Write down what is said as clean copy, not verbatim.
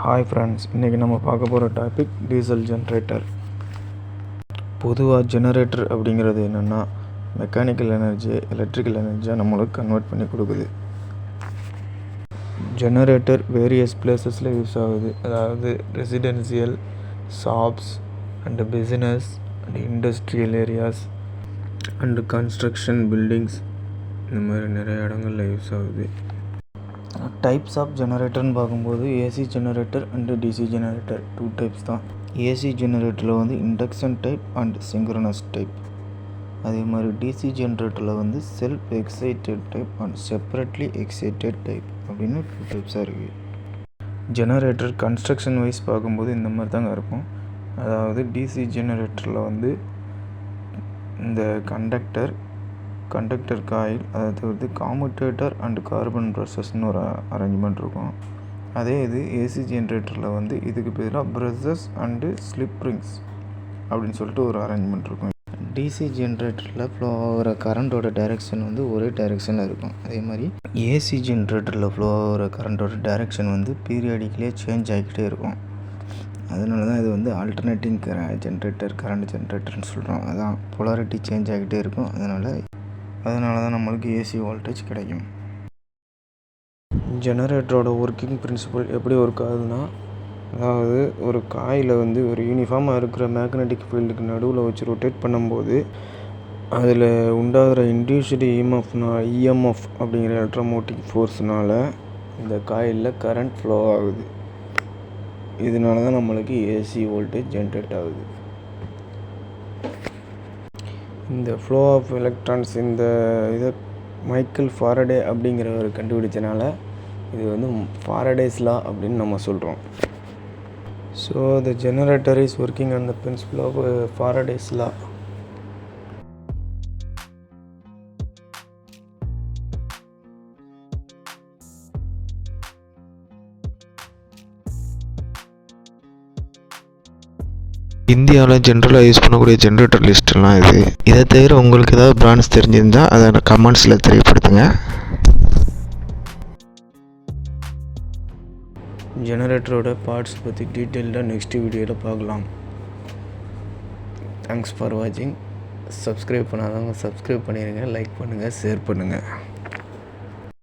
Hi friends, இன்றைக்கி நம்ம பார்க்க போகிற டாபிக் டீசல் ஜென்ரேட்டர். பொதுவாக ஜெனரேட்டர் அப்படிங்கிறது என்னென்னா மெக்கானிக்கல் எனர்ஜியை எலக்ட்ரிக்கல் எனர்ஜியாக நம்மளுக்கு கன்வெர்ட் பண்ணி கொடுக்குது. ஜெனரேட்டர் வேரியஸ் பிளேசஸில் யூஸ் ஆகுது. அதாவது residential, shops and business and industrial areas and construction buildings, இந்த மாதிரி நிறைய இடங்களில் யூஸ் ஆகுது. டைப்ஸ் ஆஃப் ஜெனரேட்டர்னு பார்க்கும்போது AC generator and DC generator 2 types தான். ஏசி ஜெனரேட்டரில் வந்து induction type and synchronous type. அதே மாதிரி டிசி ஜெனரேட்டரில் வந்து self excited type and separately excited type அப்படின்னு 2 டைப்ஸாக இருக்குது. ஜெனரேட்டர் கன்ஸ்ட்ரக்ஷன் வைஸ் பார்க்கும்போது இந்த மாதிரி தாங்க இருக்கும். அதாவது டிசி ஜெனரேட்டரில் வந்து இந்த கண்டக்டர் காயில், அதை தவிர்த்து காமுட்டேட்டர் அண்ட் கார்பன் ப்ரஷஸ்ன்னு ஒரு அரேஞ்ச்மெண்ட் இருக்கும். அதே இது ஏசி ஜென்ரேட்டரில் வந்து இதுக்கு பதிலாக ப்ரஷஸ் அண்டு ஸ்லிப் ரிங்ஸ் அப்படின்னு சொல்லிட்டு ஒரு அரேஞ்ச்மெண்ட் இருக்கும். டிசி ஜென்ரேட்டரில் ஃப்ளோ ஆகிற கரண்ட்டோட டைரெக்ஷன் வந்து ஒரே டைரெக்ஷனில் இருக்கும். அதே மாதிரி ஏசி ஜென்ரேட்டரில் ஃப்ளோ ஆகிற கரண்ட்டோட டைரெக்ஷன் வந்து பீரியாடிக்கலே சேஞ்ச் ஆகிக்கிட்டே இருக்கும். அதனால தான் இது வந்து ஆல்டர்னேட்டிங் கரண்ட் ஜென்ரேட்டர்னு சொல்கிறோம். அதான் பொலாரிட்டி சேஞ்ச் ஆகிக்கிட்டே இருக்கும். அதனால தான் நம்மளுக்கு ஏசி வோல்டேஜ் கிடைக்கும். ஜெனரேட்டரோட ஒர்க்கிங் பிரின்சிபல் எப்படி ஒர்க் ஆகுதுன்னா, அதாவது ஒரு காயில் வந்து ஒரு யூனிஃபார்மாக இருக்கிற மேக்னெட்டிக் ஃபீல்டுக்கு நடுவில் வச்சு ரொட்டேட் பண்ணும்போது அதில் உண்டாகிற இன்டியூஸ்டு இஎம்எஃப் அப்படிங்கிற எலக்ட்ரோமோட்டிவ் ஃபோர்ஸ்னால் இந்த காயிலில் கரண்ட் ஃப்ளோ ஆகுது. இதனால தான் நம்மளுக்கு ஏசி வோல்டேஜ் ஜென்ரேட் ஆகுது. இந்த ஃப்ளோ ஆஃப் எலக்ட்ரான்ஸ் இதை மைக்கேல் ஃபாரடே அப்படிங்கிறவர் கண்டுபிடிச்சனால இது வந்து ஃபாரடேஸ் லா அப்படின்னு நம்ம சொல்கிறோம். So the generator is working on the principle of Faraday's law. இந்தியாவில் ஜென்ரலாக யூஸ் பண்ணக்கூடிய ஜென்ரேட்டர் லிஸ்ட்லாம் இது. இதை தவிர உங்களுக்கு ஏதாவது பிராண்ட்ஸ் தெரிஞ்சிருந்தால் அதை கமெண்ட்ஸில் தெரியப்படுத்துங்க. ஜெனரேட்டரோட பார்ட்ஸ் பற்றி டீட்டெயில்டாக நெக்ஸ்ட் வீடியோவில் பார்க்கலாம். தேங்க்ஸ் ஃபார் வாட்சிங். சப்ஸ்கிரைப் பண்ணாதவங்க சப்ஸ்கிரைப் பண்ணிடுங்க, லைக் பண்ணுங்கள், ஷேர் பண்ணுங்கள்.